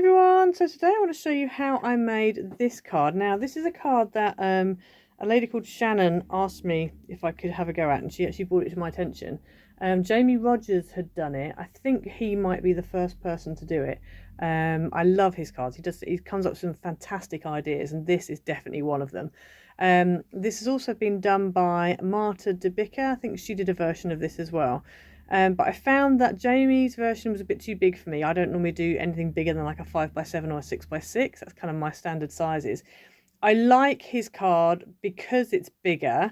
everyone, so today I want to show you how I made this card. Now this is a card that a lady called Shannon asked me if I could have a go at, and she actually brought it to my attention. Jamie Rogers had done it. I think he might be the first person to do it. I love his cards. He comes up with some fantastic ideas, and this is definitely one of them. This has also been done by Marta Debicka. I think she did a version of this as well. But I found that Jamie's version was a bit too big for me. I don't normally do anything bigger than like a 5x7 or a 6x6. That's kind of my standard sizes. I like his card because it's bigger,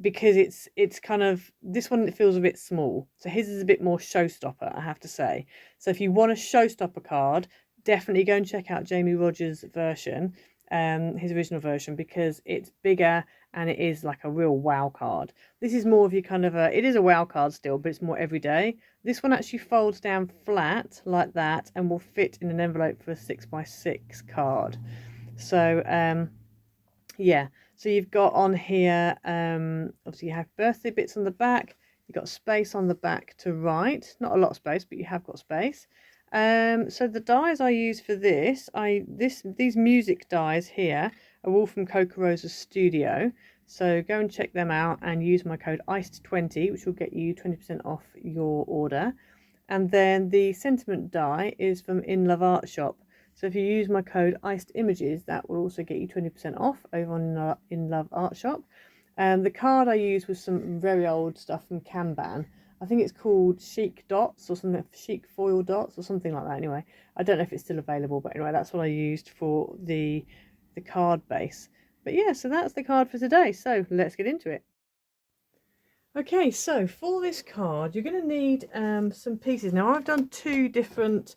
because it's kind of, this one it feels a bit small. So his is a bit more showstopper, I have to say. So if you want a showstopper card, definitely go and check out Jamie Rogers' version, his original version, because it's bigger and it is like a real wow card. This is more of your kind of it is a wow card still, but it's more everyday. This one actually folds down flat like that and will fit in an envelope for a 6x6 card. So yeah, so you've got on here, obviously you have birthday bits on the back, you've got space on the back to write, not a lot of space, but you have got space. So the dies I use for this, these music dies here are all from Coca Rosa's studio. So go and check them out and use my code ICED20, which will get you 20% off your order. And then the sentiment die is from In Love Art Shop. So if you use my code ICEDImages, that will also get you 20% off over on In Love Art Shop. The card I used was some very old stuff from Kanban. I think it's called Chic Dots or something, Chic Foil Dots or something like that. Anyway, I don't know if it's still available, but anyway, that's what I used for the card base. But yeah, so that's the card for today. So let's get into it. Okay, so for this card, you're going to need some pieces. Now I've done two different.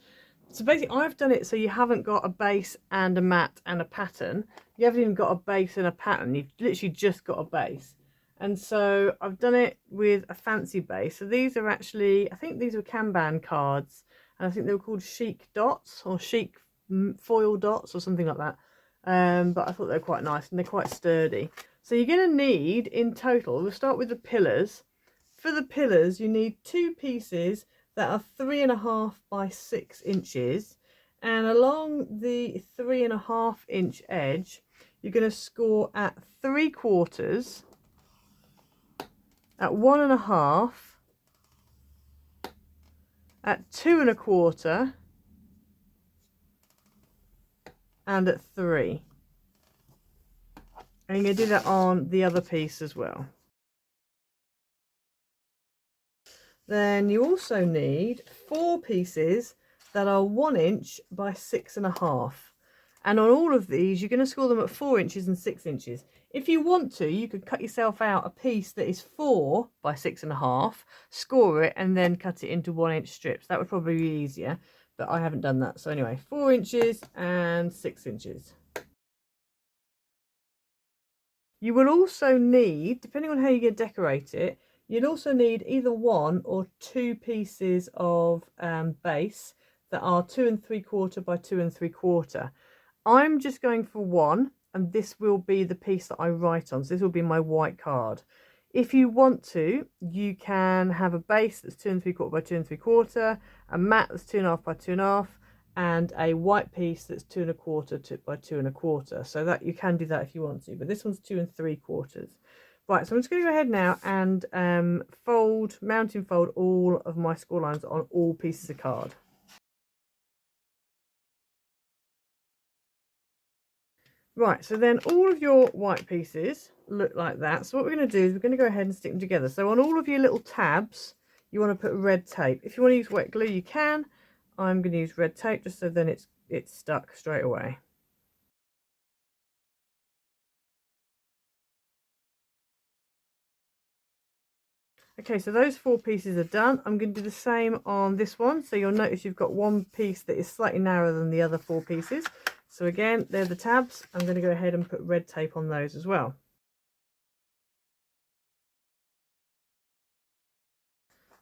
So basically, I've done it so you haven't got a base and a mat and a pattern. You haven't even got a base and a pattern. You've literally just got a base. And so I've done it with a fancy base. So these are actually, I think these were Kanban cards. And I think they were called Chic Dots or Chic Foil Dots or something like that. But I thought they were quite nice and they're quite sturdy. So you're going to need, in total, we'll start with the pillars. For the pillars, you need two pieces that are 3.5 by 6 inches, and along the 3.5 inch edge you're going to score at 3/4, at 1.5, at 2.25, and at 3. And you're going to do that on the other piece as well. Then you also need 4 pieces that are 1 inch by 6.5. And on all of these, you're going to score them at 4 inches and 6 inches. If you want to, you could cut yourself out a piece that is 4 by 6.5, score it, and then cut it into 1 inch strips. That would probably be easier, but I haven't done that. So anyway, 4 inches and 6 inches. You will also need, depending on how you're going to decorate it, you'd also need either 1 or 2 pieces of base that are 2 3/4 by 2 3/4. I'm just going for 1, and this will be the piece that I write on. So this will be my white card. If you want to, you can have a base that's 2 3/4 by 2 3/4, a mat that's 2.5 by 2.5, and a white piece that's 2 1/4 by 2 1/4. So that you can do that if you want to, but this one's 2 3/4. Right, so I'm just going to go ahead now and mounting fold all of my score lines on all pieces of card. Right, so then all of your white pieces look like that. So what we're going to do is we're going to go ahead and stick them together. So on all of your little tabs, you want to put red tape. If you want to use wet glue, you can. I'm going to use red tape just so then it's stuck straight away. Okay, so those 4 pieces are done. I'm going to do the same on this one. So you'll notice you've got one piece that is slightly narrower than the other 4 pieces. So again, they're the tabs. I'm going to go ahead and put red tape on those as well.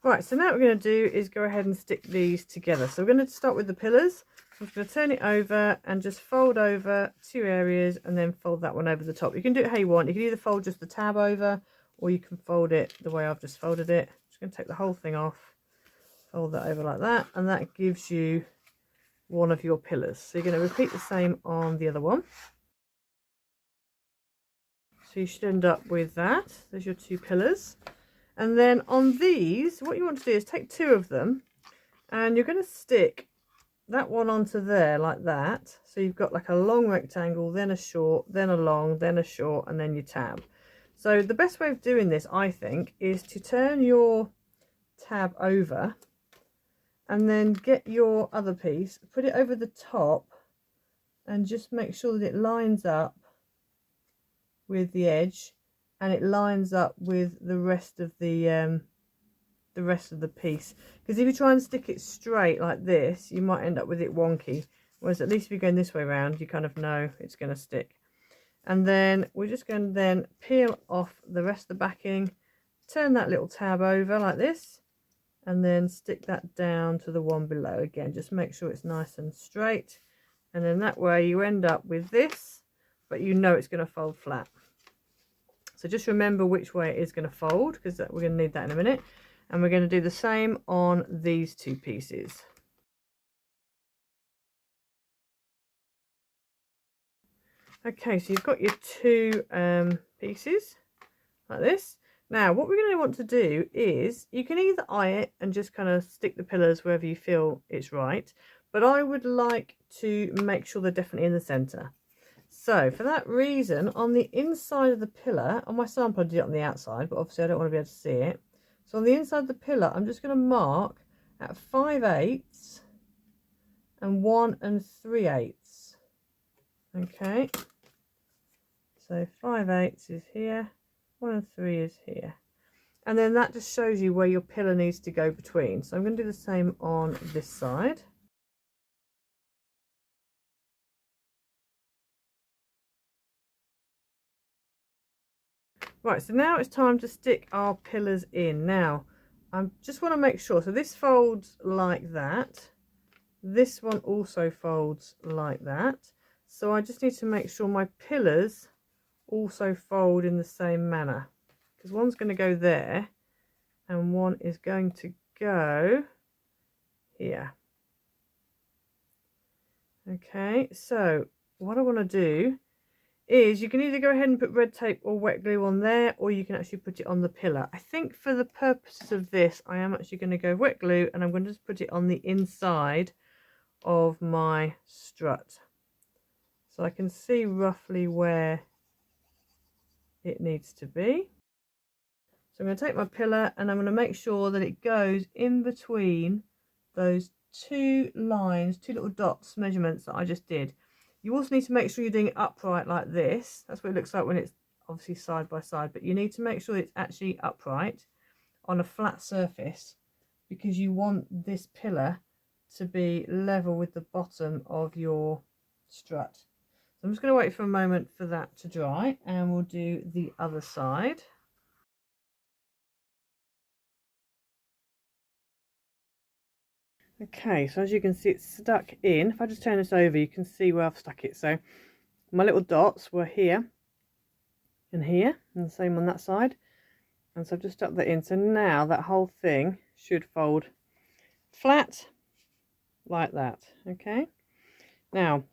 Right, so now what we're going to do is go ahead and stick these together. So we're going to start with the pillars. I'm just going to turn it over and just fold over 2 areas and then fold that one over the top. You can do it how you want. You can either fold just the tab over, or you can fold it the way I've just folded it. I'm just going to take the whole thing off, fold that over like that, and that gives you one of your pillars. So you're going to repeat the same on the other one. So you should end up with that. There's your two pillars. And then on these, what you want to do is take two of them and you're going to stick that one onto there like that. So you've got like a long rectangle, then a short, then a long, then a short, and then your tab. So the best way of doing this, I think, is to turn your tab over and then get your other piece, put it over the top and just make sure that it lines up with the edge and it lines up with the rest of the piece, because if you try and stick it straight like this you might end up with it wonky, whereas at least if you're going this way around you kind of know it's going to stick. And then we're just going to then peel off the rest of the backing, turn that little tab over like this and then stick that down to the one below. Again, just make sure it's nice and straight, and then that way you end up with this, but you know it's going to fold flat. So just remember which way it is going to fold, because we're going to need that in a minute. And we're going to do the same on these two pieces. Okay, so you've got your two pieces like this. Now what we're going to want to do is, you can either eye it and just kind of stick the pillars wherever you feel it's right, but I would like to make sure they're definitely in the centre. So for that reason, on the inside of the pillar, on my sample I did it on the outside, but obviously I don't want to be able to see it. So on the inside of the pillar, I'm just going to mark at 5/8 and 1 3/8. Okay. So 5/8 is here, 1 3 is here. And then that just shows you where your pillar needs to go between. So I'm going to do the same on this side. Right, so now it's time to stick our pillars in. Now, I just want to make sure, so this folds like that. This one also folds like that. So I just need to make sure my pillars also fold in the same manner, because one's going to go there and one is going to go here. Okay, so what I want to do is, you can either go ahead and put red tape or wet glue on there, or you can actually put it on the pillar. I think for the purposes of this I am actually going to go wet glue, and I'm going to just put it on the inside of my strut so I can see roughly where it needs to be. So I'm going to take my pillar and I'm going to make sure that it goes in between those two lines, two little dots measurements that I just did. You also need to make sure you're doing it upright like this. That's what it looks like when it's obviously side by side, but you need to make sure it's actually upright on a flat surface, because you want this pillar to be level with the bottom of your strut. So I'm just going to wait for a moment for that to dry and we'll do the other side. Okay, so as you can see it's stuck in. If I just turn this over you can see where I've stuck it. So my little dots were here and here, and the same on that side, and so I've just stuck that in. So now that whole thing should fold flat like that. Okay, now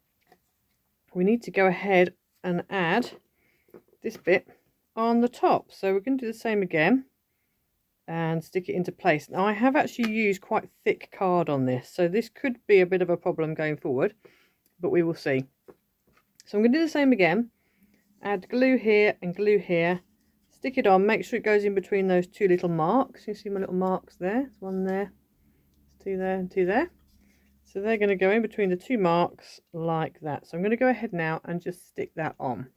we need to go ahead and add this bit on the top, so we're going to do the same again and stick it into place. Now I have actually used quite thick card on this, so this could be a bit of a problem going forward, but we will see. So I'm going to do the same again, add glue here and glue here, stick it on, make sure it goes in between those two little marks. You see my little marks there, there's one there, there's two there and two there. So they're going to go in between the two marks like that. So I'm going to go ahead now and just stick that on.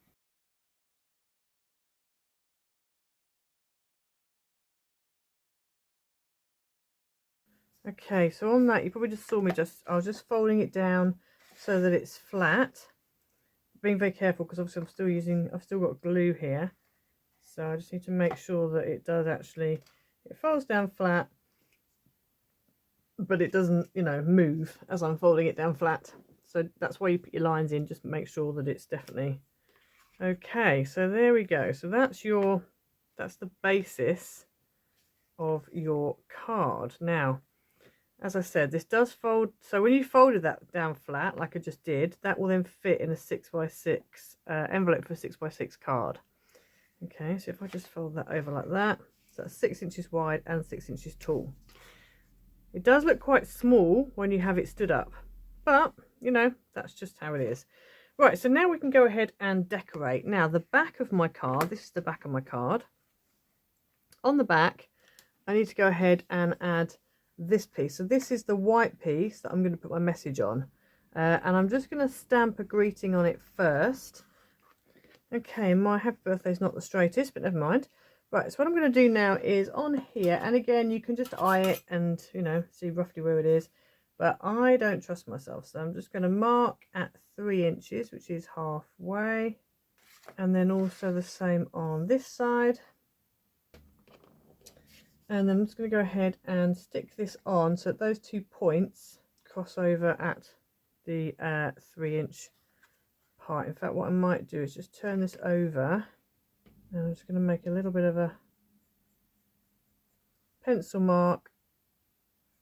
Okay, so on that you probably just saw me I was just folding it down so that it's flat. Being very careful because obviously I've still got glue here. So I just need to make sure that it does actually, it folds down flat, but it doesn't, you know, move as I'm folding it down flat. So that's why you put your lines in, just make sure that it's definitely okay. So there we go. So that's the basis of your card. Now as I said, this does fold. So when you folded that down flat, like I just did, that will then fit in a 6x6 envelope for a 6x6 card. Okay, so if I just fold that over like that, so that's 6 inches wide and 6 inches tall. It does look quite small when you have it stood up, but you know, that's just how it is. Right, so now we can go ahead and decorate. Now the back of my card, this is the back of my card. On the back, I need to go ahead and add this piece. So this is the white piece that I'm going to put my message on. And I'm just going to stamp a greeting on it first. Okay, my happy birthday is not the straightest, but never mind. Right, so what I'm going to do now is on here, and again, you can just eye it and, you know, see roughly where it is. But I don't trust myself, so I'm just going to mark at 3 inches, which is halfway. And then also the same on this side. And then I'm just going to go ahead and stick this on so that those 2 points cross over at the 3-inch part. In fact, what I might do is just turn this over, and I'm just going to make a little bit of a pencil mark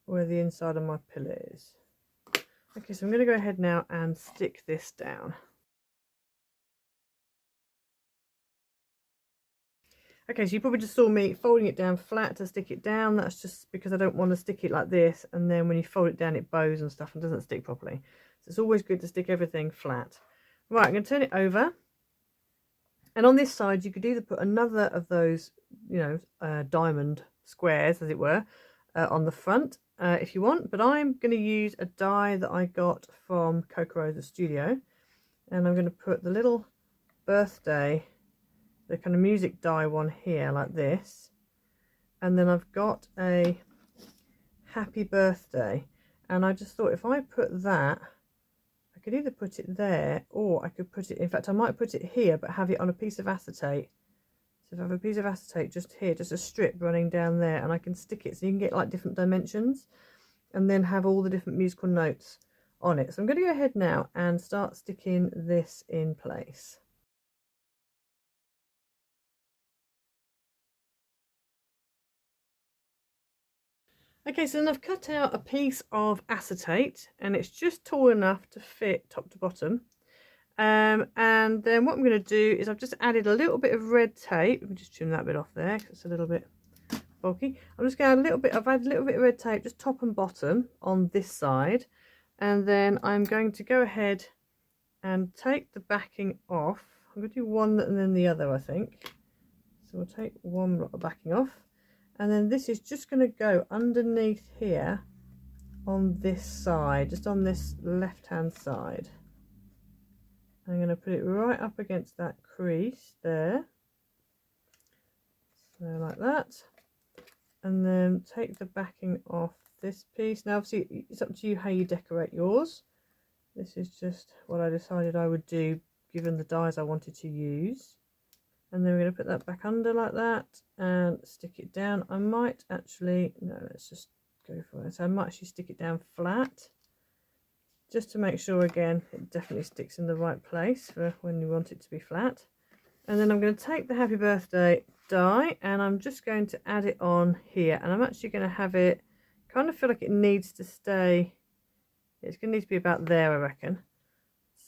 where the inside of my pillow is. Okay, so I'm going to go ahead now and stick this down. Okay, so you probably just saw me folding it down flat to stick it down. That's just because I don't want to stick it like this, and then when you fold it down it bows and stuff and doesn't stick properly. So it's always good to stick everything flat. Right, I'm going to turn it over, and on this side you could either put another of those, you know, diamond squares as it were, on the front if you want, but I'm going to use a die that I got from Coca-Cola Studio, and I'm going to put the little birthday, the kind of music die one here like this, and then I've got a happy birthday, and I just thought if I put that, I could either put it there or I could put it, in fact I might put it here but have it on a piece of acetate. So if I have a piece of acetate just here, just a strip running down there, and I can stick it so you can get like different dimensions and then have all the different musical notes on it. So I'm going to go ahead now and start sticking this in place. Okay, so then I've cut out a piece of acetate, and it's just tall enough to fit top to bottom. And then what I'm going to do is I've just added a little bit of red tape. Let me just trim that bit off there because it's a little bit bulky. I'm just going to add a little bit, I've added a little bit of red tape, just top and bottom on this side. And then I'm going to go ahead and take the backing off. I'm going to do one and then the other, I think. So we'll take one lot of backing off. And then this is just going to go underneath here on this side, just on this left hand side. I'm going to put it right up against that crease there, so like that, and then take the backing off this piece. Now obviously it's up to you how you decorate yours. This is just what I decided I would do given the dies I wanted to use. And then we're going to put that back under like that and stick it down. I might actually, no, let's just go for it. So I might actually stick it down flat, just to make sure again it definitely sticks in the right place for when you want it to be flat. And then I'm going to take the happy birthday die and I'm just going to add it on here, and I'm actually going to have it, kind of feel like it needs to stay, it's going to need to be about there I reckon.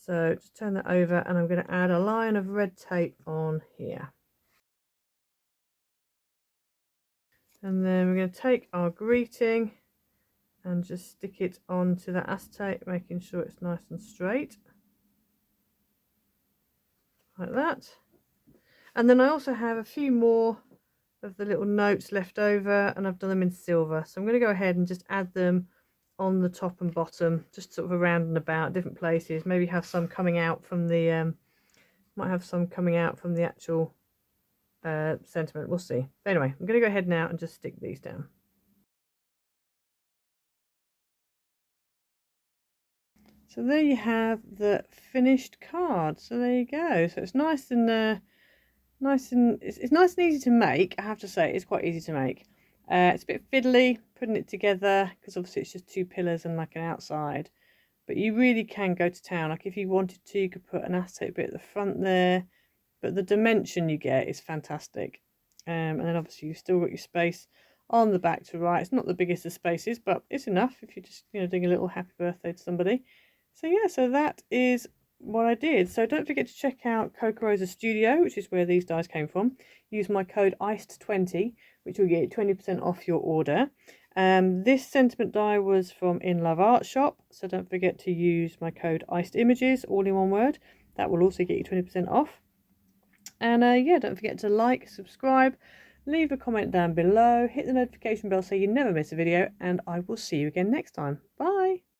So just turn that over and I'm going to add a line of red tape on here. And then we're going to take our greeting and just stick it onto that acetate, making sure it's nice and straight. Like that. And then I also have a few more of the little notes left over, and I've done them in silver. So I'm going to go ahead and just add them on the top and bottom, just sort of around and about different places. Maybe have some coming out from the might have some coming out from the actual sentiment, we'll see. But anyway, I'm going to go ahead now and just stick these down. So there you have the finished card. So there you go. So it's nice and it's nice and easy to make. I have to say it's quite easy to make. It's a bit fiddly putting it together because obviously it's just 2 pillars and like an outside, but you really can go to town. Like if you wanted to, you could put an acetate bit at the front there, but the dimension you get is fantastic. And then obviously you've still got your space on the back to write. It's not the biggest of spaces, but it's enough if you're just, doing a little happy birthday to somebody. So yeah, so that is what I did. So don't forget to check out Coca Rosa Studio, which is where these dies came from. Use my code ICED20, which will get 20% off your order. This sentiment die was from In Love Art Shop, so don't forget to use my code ICEDImages, all in one word. That will also get you 20% off. And yeah, don't forget to like, subscribe, leave a comment down below, hit the notification bell so you never miss a video, and I will see you again next time. Bye!